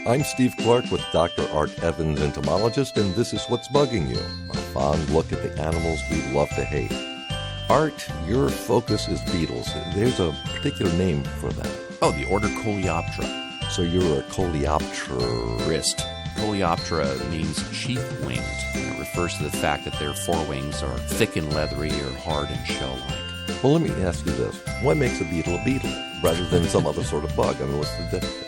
I'm Steve Clark with Dr. Art Evans, entomologist, and this is What's Bugging You, a fond look at the animals we love to hate. Art, your focus is beetles. There's a particular name for that. Oh, the order Coleoptera. So you're a coleopterist. Coleoptera means sheath-winged, and it refers to the fact that their forewings are thick and leathery or hard and shell-like. Well, let me ask you this. What makes a beetle rather than some other sort of bug? I mean, what's the difference?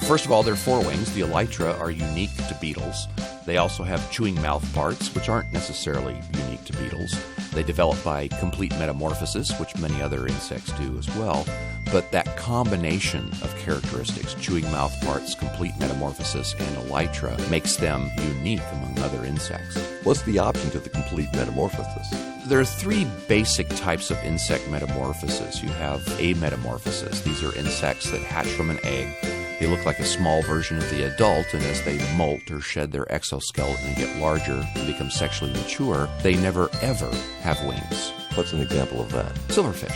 First of all, their forewings, the elytra, are unique to beetles. They also have chewing mouth parts, which aren't necessarily unique to beetles. They develop by complete metamorphosis, which many other insects do as well. But that combination of characteristics, chewing mouth parts, complete metamorphosis, and elytra, makes them unique among other insects. What's the option to the complete metamorphosis? There are three basic types of insect metamorphosis. You have ametamorphosis. These are insects that hatch from an egg. They look like a small version of the adult, and as they molt or shed their exoskeleton and get larger and become sexually mature, they never ever have wings. What's an example of that? Silverfish.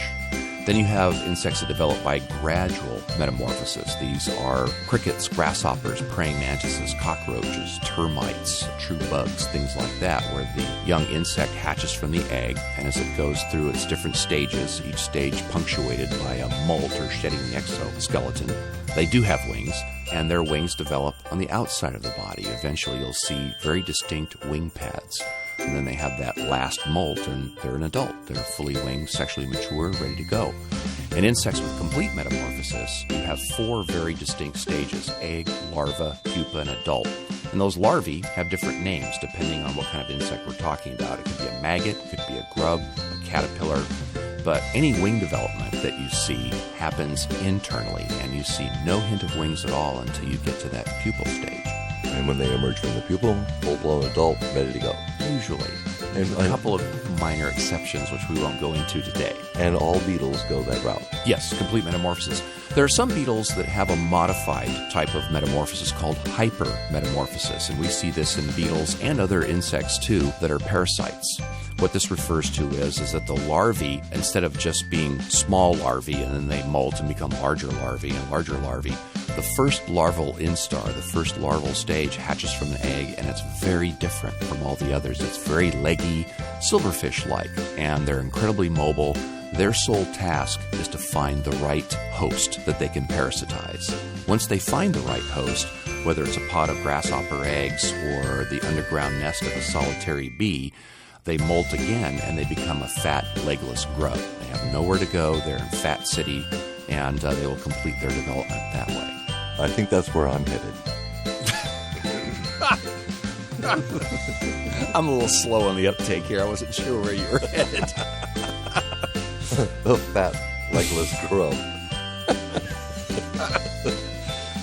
Then you have insects that develop by gradual metamorphosis. These are crickets, grasshoppers, praying mantises, cockroaches, termites, true bugs, things like that, where the young insect hatches from the egg, and as it goes through its different stages, each stage punctuated by a molt or shedding the exoskeleton, they do have wings, and their wings develop on the outside of the body. Eventually you'll see very distinct wing pads. And then they have that last molt, and they're an adult. They're fully winged, sexually mature, ready to go. In insects with complete metamorphosis, you have four very distinct stages: egg, larva, pupa, and adult. And those larvae have different names depending on what kind of insect we're talking about. It could be a maggot, it could be a grub, a caterpillar. But any wing development that you see happens internally, and you see no hint of wings at all until you get to that pupal stage. And when they emerge from the pupal, full-blown adult, ready to go. Usually. There's a couple of minor exceptions, which we won't go into today. And all beetles go that route? Yes, complete metamorphosis. There are some beetles that have a modified type of metamorphosis called hypermetamorphosis, and we see this in beetles and other insects too that are parasites. What this refers to is that the larvae, instead of just being small larvae and then they molt and become larger larvae and larger larvae, the first larval instar, the first larval stage, hatches from an egg, and it's very different from all the others. It's very leggy, silverfish-like, and they're incredibly mobile. Their sole task is to find the right host that they can parasitize. Once they find the right host, whether it's a pod of grasshopper eggs or the underground nest of a solitary bee, they molt again and they become a fat, legless grub. They have nowhere to go. They're in Fat City, and they will complete their development that way. I think that's where I'm headed. I'm a little slow on the uptake here. I wasn't sure where you were headed. The fat, legless grub.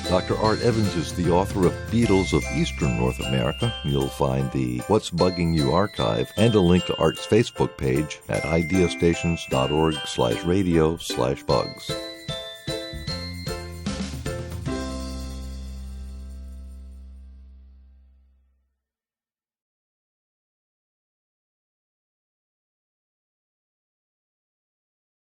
Dr. Art Evans is the author of Beetles of Eastern North America. You'll find the What's Bugging You archive and a link to Art's Facebook page at ideastations.org/radio/bugs.